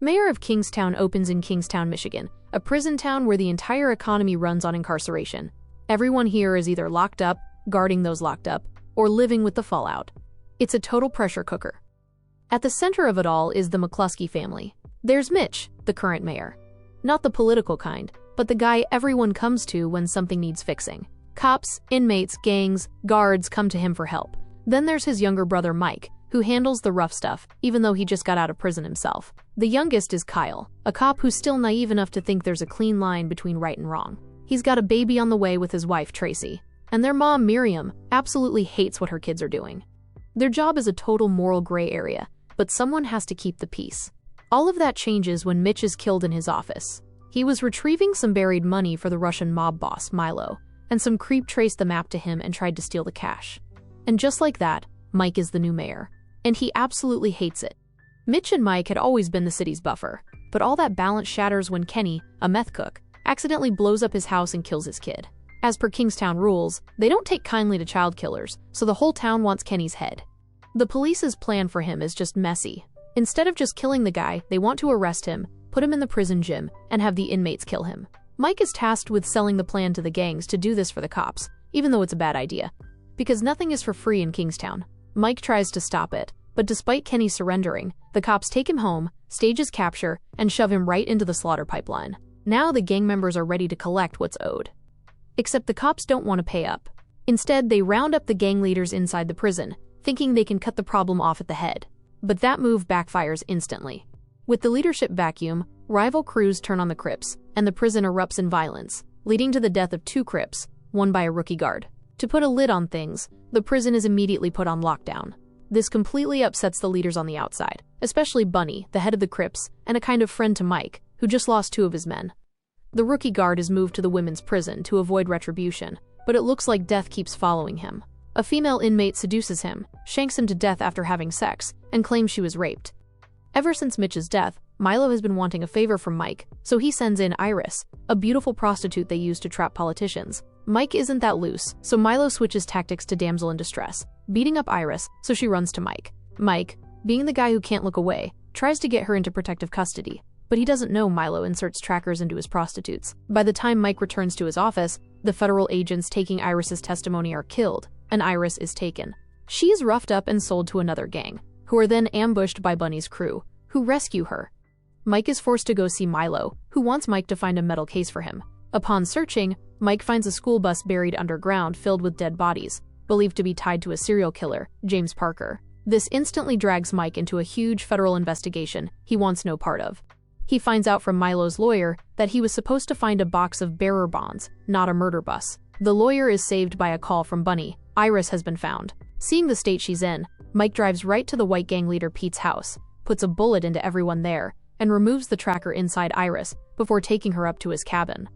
Mayor of Kingstown opens in Kingstown, Michigan, a prison town where the entire economy runs on incarceration. Everyone here is either locked up, guarding those locked up, or living with the fallout. It's a total pressure cooker. At the center of it all is the McLusky family. There's Mitch, the current mayor. Not the political kind, but the guy everyone comes to when something needs fixing. Cops, inmates, gangs, guards come to him for help. Then there's his younger brother Mike, who handles the rough stuff, even though he just got out of prison himself. The youngest is Kyle, a cop who's still naive enough to think there's a clean line between right and wrong. He's got a baby on the way with his wife Tracy, and their mom Miriam absolutely hates what her kids are doing. Their job is a total moral gray area, but someone has to keep the peace. All of that changes when Mitch is killed in his office. He was retrieving some buried money for the Russian mob boss, Milo, and some creep traced the map to him and tried to steal the cash. And just like that, Mike is the new mayor. And he absolutely hates it. Mitch and Mike had always been the city's buffer, but all that balance shatters when Kenny, a meth cook, accidentally blows up his house and kills his kid. As per Kingstown rules, they don't take kindly to child killers, so the whole town wants Kenny's head. The police's plan for him is just messy. Instead of just killing the guy, they want to arrest him, put him in the prison gym, and have the inmates kill him. Mike is tasked with selling the plan to the gangs to do this for the cops, even though it's a bad idea. Because nothing is for free in Kingstown. Mike tries to stop it, but despite Kenny surrendering, the cops take him home, stage his capture, and shove him right into the slaughter pipeline. Now the gang members are ready to collect what's owed. Except the cops don't want to pay up. Instead, they round up the gang leaders inside the prison, thinking they can cut the problem off at the head. But that move backfires instantly. With the leadership vacuum, rival crews turn on the Crips, and the prison erupts in violence, leading to the death of 2 Crips, one by a rookie guard. To put a lid on things, the prison is immediately put on lockdown. This completely upsets the leaders on the outside, especially Bunny, the head of the Crips, and a kind of friend to Mike, who just lost 2 of his men. The rookie guard is moved to the women's prison to avoid retribution, but it looks like death keeps following him. A female inmate seduces him, shanks him to death after having sex, and claims she was raped. Ever since Mitch's death, Milo has been wanting a favor from Mike, so he sends in Iris, a beautiful prostitute they use to trap politicians. Mike isn't that loose, so Milo switches tactics to damsel in distress, beating up Iris, so she runs to Mike. Mike, being the guy who can't look away, tries to get her into protective custody, but he doesn't know Milo inserts trackers into his prostitutes. By the time Mike returns to his office, the federal agents taking Iris's testimony are killed, and Iris is taken. She is roughed up and sold to another gang, who are then ambushed by Bunny's crew, who rescue her. Mike is forced to go see Milo, who wants Mike to find a metal case for him. Upon searching, Mike finds a school bus buried underground filled with dead bodies, believed to be tied to a serial killer, James Parker. This instantly drags Mike into a huge federal investigation he wants no part of. He finds out from Milo's lawyer that he was supposed to find a box of bearer bonds, not a murder bus. The lawyer is saved by a call from Bunny. Iris has been found. Seeing the state she's in, Mike drives right to the white gang leader Pete's house, puts a bullet into everyone there, and removes the tracker inside Iris before taking her up to his cabin.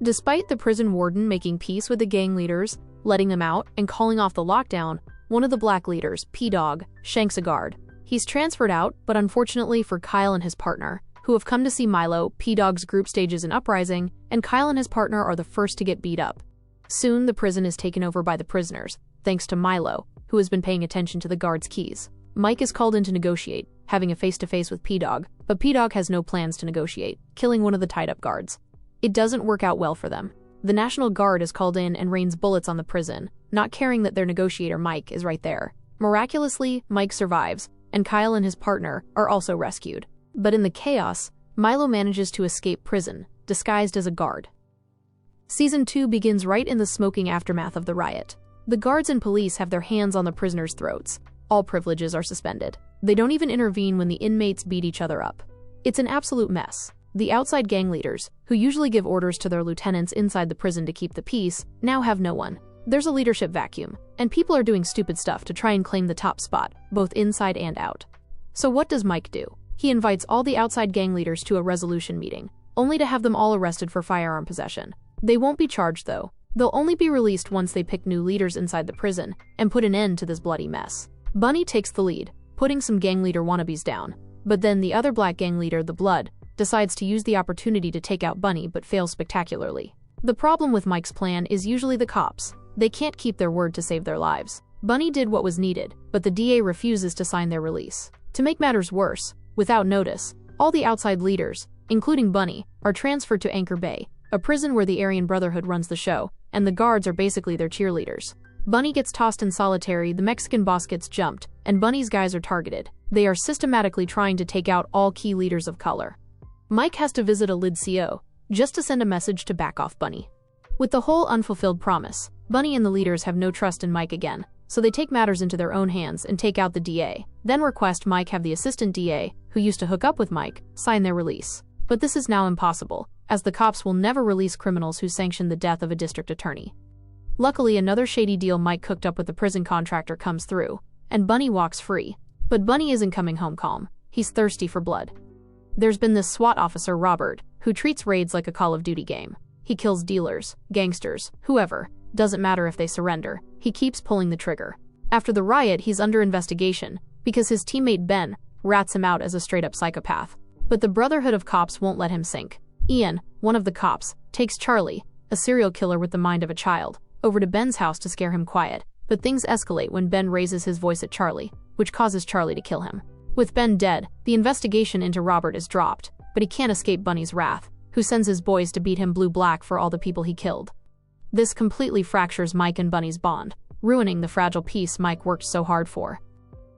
Despite the prison warden making peace with the gang leaders, letting them out, and calling off the lockdown, one of the black leaders, P-Dog, shanks a guard. He's transferred out, but unfortunately for Kyle and his partner, who have come to see Milo, P-Dog's group stages an uprising, and Kyle and his partner are the first to get beat up. Soon, the prison is taken over by the prisoners, thanks to Milo, who has been paying attention to the guards' keys. Mike is called in to negotiate, having a face-to-face with P-Dog, but P-Dog has no plans to negotiate, killing one of the tied-up guards. It doesn't work out well for them. The National Guard is called in and rains bullets on the prison, not caring that their negotiator Mike is right there. Miraculously, Mike survives, and Kyle and his partner are also rescued. But in the chaos, Milo manages to escape prison, disguised as a guard. Season 2 begins right in the smoking aftermath of the riot. The guards and police have their hands on the prisoners' throats. All privileges are suspended. They don't even intervene when the inmates beat each other up. It's an absolute mess. The outside gang leaders, who usually give orders to their lieutenants inside the prison to keep the peace, now have no one. There's a leadership vacuum, and people are doing stupid stuff to try and claim the top spot, both inside and out. So what does Mike do? He invites all the outside gang leaders to a resolution meeting, only to have them all arrested for firearm possession. They won't be charged though. They'll only be released once they pick new leaders inside the prison and put an end to this bloody mess. Bunny takes the lead, putting some gang leader wannabes down. But then the other black gang leader, the Blood, decides to use the opportunity to take out Bunny but fails spectacularly. The problem with Mike's plan is usually the cops. They can't keep their word to save their lives. Bunny did what was needed, but the DA refuses to sign their release. To make matters worse, without notice, All the outside leaders, including Bunny, are transferred to Anchor Bay, a prison where the Aryan Brotherhood runs the show, and the guards are basically their cheerleaders. Bunny gets tossed in solitary, the Mexican boss gets jumped, and Bunny's guys are targeted. They are systematically trying to take out all key leaders of color. Mike has to visit a lid CO, just to send a message to back off Bunny. With the whole unfulfilled promise, Bunny and the leaders have no trust in Mike again, so they take matters into their own hands and take out the DA, then request Mike have the assistant DA, who used to hook up with Mike, sign their release. But this is now impossible, as the cops will never release criminals who sanctioned the death of a district attorney. Luckily, another shady deal Mike cooked up with the prison contractor comes through, and Bunny walks free. But Bunny isn't coming home calm. He's thirsty for blood. There's been this SWAT officer, Robert, who treats raids like a Call of Duty game. He kills dealers, gangsters, whoever. Doesn't matter if they surrender. He keeps pulling the trigger. After the riot, he's under investigation because his teammate Ben rats him out as a straight-up psychopath. But the Brotherhood of Cops won't let him sink. Ian, one of the cops, takes Charlie, a serial killer with the mind of a child, over to Ben's house to scare him quiet. But things escalate when Ben raises his voice at Charlie, which causes Charlie to kill him. With Ben dead, the investigation into Robert is dropped, but he can't escape Bunny's wrath, who sends his boys to beat him blue-black for all the people he killed. This completely fractures Mike and Bunny's bond, ruining the fragile peace Mike worked so hard for.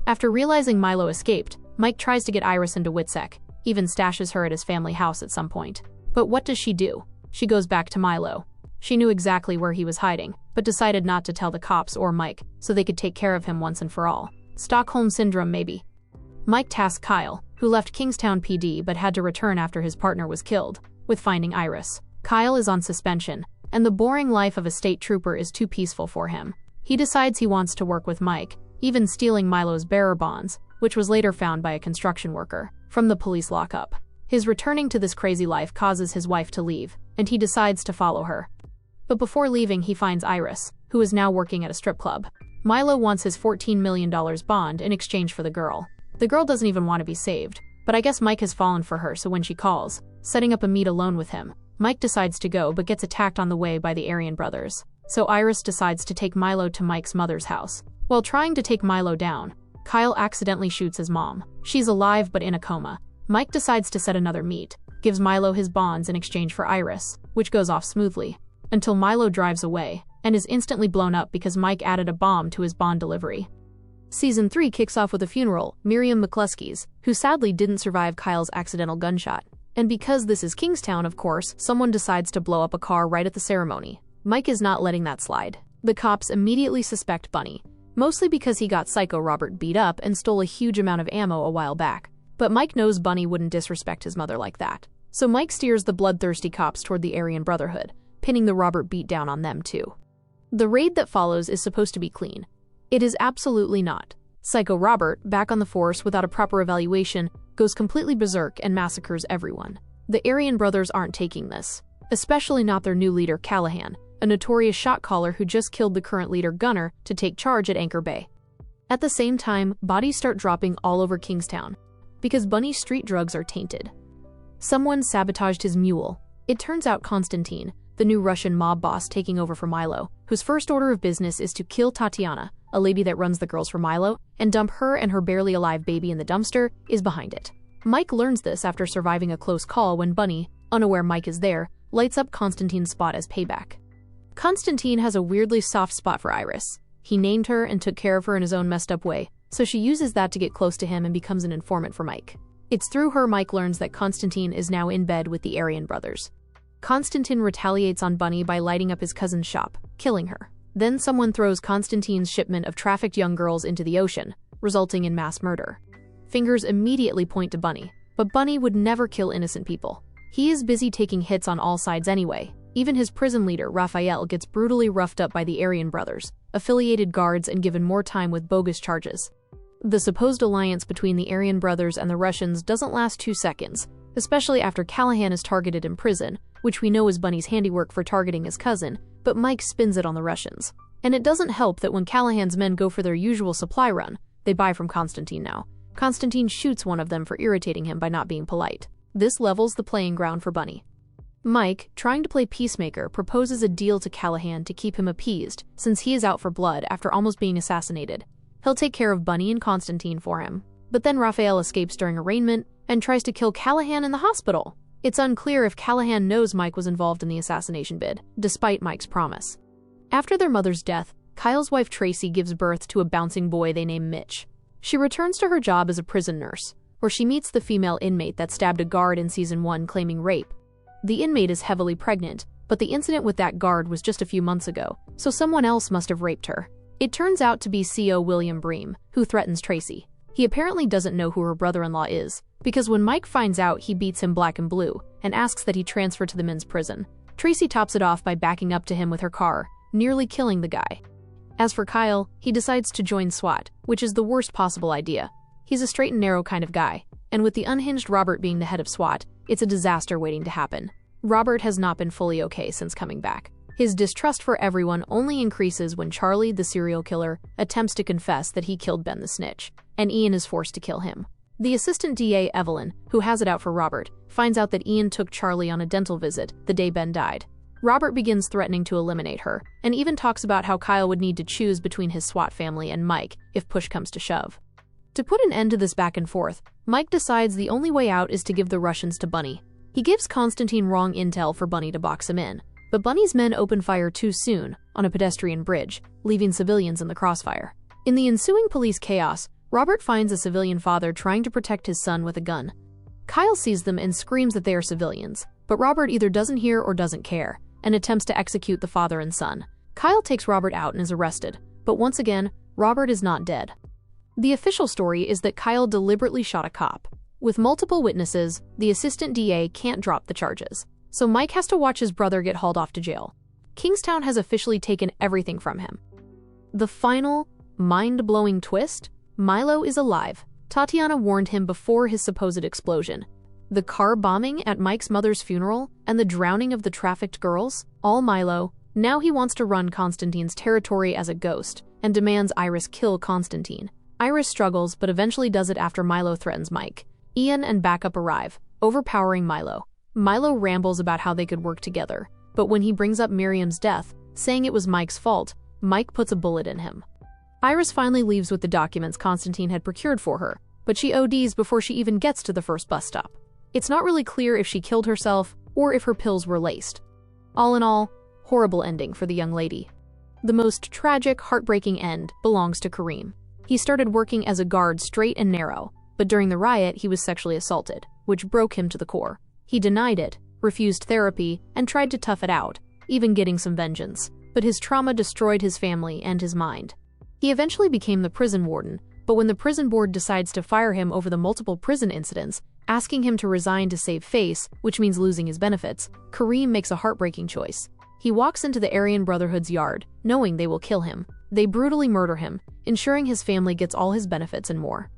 After realizing Milo escaped, Mike tries to get Iris into WITSEC, even stashes her at his family house at some point. But what does she do? She goes back to Milo. She knew exactly where he was hiding, but decided not to tell the cops or Mike, so they could take care of him once and for all. Stockholm Syndrome, maybe. Mike tasks Kyle, who left Kingstown PD but had to return after his partner was killed, with finding Iris. Kyle is on suspension, and the boring life of a state trooper is too peaceful for him. He decides he wants to work with Mike, even stealing Milo's bearer bonds, which was later found by a construction worker, from the police lockup. His returning to this crazy life causes his wife to leave, and he decides to follow her. But before leaving, he finds Iris, who is now working at a strip club. Milo wants his $14 million bond in exchange for the girl. The girl doesn't even want to be saved, but I guess Mike has fallen for her, so when she calls, setting up a meet alone with him, Mike decides to go but gets attacked on the way by the Aryan brothers. So Iris decides to take Milo to Mike's mother's house. While trying to take Milo down, Kyle accidentally shoots his mom. She's alive but in a coma. Mike decides to set another meet, gives Milo his bonds in exchange for Iris, which goes off smoothly, until Milo drives away, and is instantly blown up because Mike added a bomb to his bond delivery. Season 3 kicks off with a funeral, Miriam McLusky's, who sadly didn't survive Kyle's accidental gunshot. And because this is Kingstown, of course, someone decides to blow up a car right at the ceremony. Mike is not letting that slide. The cops immediately suspect Bunny, mostly because he got Psycho Robert beat up and stole a huge amount of ammo a while back. But Mike knows Bunny wouldn't disrespect his mother like that. So Mike steers the bloodthirsty cops toward the Aryan Brotherhood, pinning the Robert beatdown on them too. The raid that follows is supposed to be clean. It is absolutely not. Psycho Robert, back on the force without a proper evaluation, goes completely berserk and massacres everyone. The Aryan brothers aren't taking this, especially not their new leader Callahan, a notorious shot caller who just killed the current leader Gunner to take charge at Anchor Bay. At the same time, bodies start dropping all over Kingstown, because Bunny's street drugs are tainted. Someone sabotaged his mule. It turns out Konstantin, the new Russian mob boss taking over for Milo, whose first order of business is to kill Tatiana, a lady that runs the girls for Milo, and dump her and her barely alive baby in the dumpster, is behind it. Mike learns this after surviving a close call when Bunny, unaware Mike is there, lights up Konstantin's spot as payback. Konstantin has a weirdly soft spot for Iris. He named her and took care of her in his own messed up way, so she uses that to get close to him and becomes an informant for Mike. It's through her Mike learns that Konstantin is now in bed with the Aryan brothers. Konstantin retaliates on Bunny by lighting up his cousin's shop, killing her. Then someone throws Konstantin's shipment of trafficked young girls into the ocean, resulting in mass murder. Fingers immediately point to Bunny, but Bunny would never kill innocent people. He is busy taking hits on all sides anyway. Even his prison leader, Raphael, gets brutally roughed up by the Aryan brothers, affiliated guards, and given more time with bogus charges. The supposed alliance between the Aryan brothers and the Russians doesn't last 2 seconds, especially after Callahan is targeted in prison, which we know is Bunny's handiwork for targeting his cousin, but Mike spins it on the Russians. And it doesn't help that when Callahan's men go for their usual supply run, they buy from Konstantin now. Konstantin shoots one of them for irritating him by not being polite. This levels the playing ground for Bunny. Mike, trying to play peacemaker, proposes a deal to Callahan to keep him appeased, since he is out for blood after almost being assassinated. He'll take care of Bunny and Konstantin for him. But then Raphael escapes during arraignment, and tries to kill Callahan in the hospital. It's unclear if Callahan knows Mike was involved in the assassination bid, despite Mike's promise. After their mother's death, Kyle's wife Tracy gives birth to a bouncing boy they name Mitch. She returns to her job as a prison nurse, where she meets the female inmate that stabbed a guard in season 1 claiming rape. The inmate is heavily pregnant, but the incident with that guard was just a few months ago, so someone else must have raped her. It turns out to be CO William Bream, who threatens Tracy. He apparently doesn't know who her brother-in-law is, because when Mike finds out, he beats him black and blue and asks that he transfer to the men's prison. Tracy tops it off by backing up to him with her car, nearly killing the guy. As for Kyle, he decides to join SWAT, which is the worst possible idea. He's a straight and narrow kind of guy, and with the unhinged Robert being the head of SWAT, it's a disaster waiting to happen. Robert has not been fully okay since coming back. His distrust for everyone only increases when Charlie, the serial killer, attempts to confess that he killed Ben the snitch, and Ian is forced to kill him. The assistant DA, Evelyn, who has it out for Robert, finds out that Ian took Charlie on a dental visit the day Ben died. Robert begins threatening to eliminate her, and even talks about how Kyle would need to choose between his SWAT family and Mike if push comes to shove. To put an end to this back and forth, Mike decides the only way out is to give the Russians to Bunny. He gives Constantine wrong intel for Bunny to box him in, but Bunny's men open fire too soon on a pedestrian bridge, leaving civilians in the crossfire. In the ensuing police chaos, Robert finds a civilian father trying to protect his son with a gun. Kyle sees them and screams that they are civilians, but Robert either doesn't hear or doesn't care, and attempts to execute the father and son. Kyle takes Robert out and is arrested, but once again, Robert is not dead. The official story is that Kyle deliberately shot a cop. With multiple witnesses, the assistant DA can't drop the charges, so Mike has to watch his brother get hauled off to jail. Kingstown has officially taken everything from him. The final, mind-blowing twist? Milo is alive. Tatiana warned him before his supposed explosion. The car bombing at Mike's mother's funeral and the drowning of the trafficked girls? All Milo. Now he wants to run Constantine's territory as a ghost and demands Iris kill Constantine. Iris struggles, but eventually does it after Milo threatens Mike. Ian and backup arrive, overpowering Milo. Milo rambles about how they could work together, but when he brings up Miriam's death, saying it was Mike's fault, Mike puts a bullet in him. Iris finally leaves with the documents Constantine had procured for her, but she ODs before she even gets to the first bus stop. It's not really clear if she killed herself or if her pills were laced. All in all, horrible ending for the young lady. The most tragic, heartbreaking end belongs to Kareem. He started working as a guard straight and narrow, but during the riot he was sexually assaulted, which broke him to the core. He denied it, refused therapy, and tried to tough it out, even getting some vengeance. But his trauma destroyed his family and his mind. He eventually became the prison warden, but when the prison board decides to fire him over the multiple prison incidents, asking him to resign to save face, which means losing his benefits, Kareem makes a heartbreaking choice. He walks into the Aryan Brotherhood's yard, knowing they will kill him. They brutally murder him, ensuring his family gets all his benefits and more.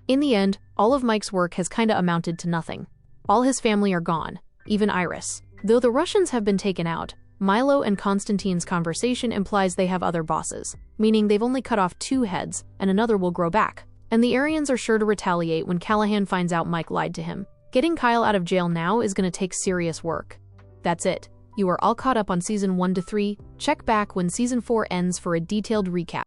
In the end, all of Mike's work has kinda amounted to nothing. All his family are gone, even Iris. Though the Russians have been taken out, Milo and Constantine's conversation implies they have other bosses, meaning they've only cut off 2 heads and another will grow back. And the Aryans are sure to retaliate when Callahan finds out Mike lied to him. Getting Kyle out of jail now is going to take serious work. That's it. You are all caught up on season 1 to 3. Check back when season 4 ends for a detailed recap.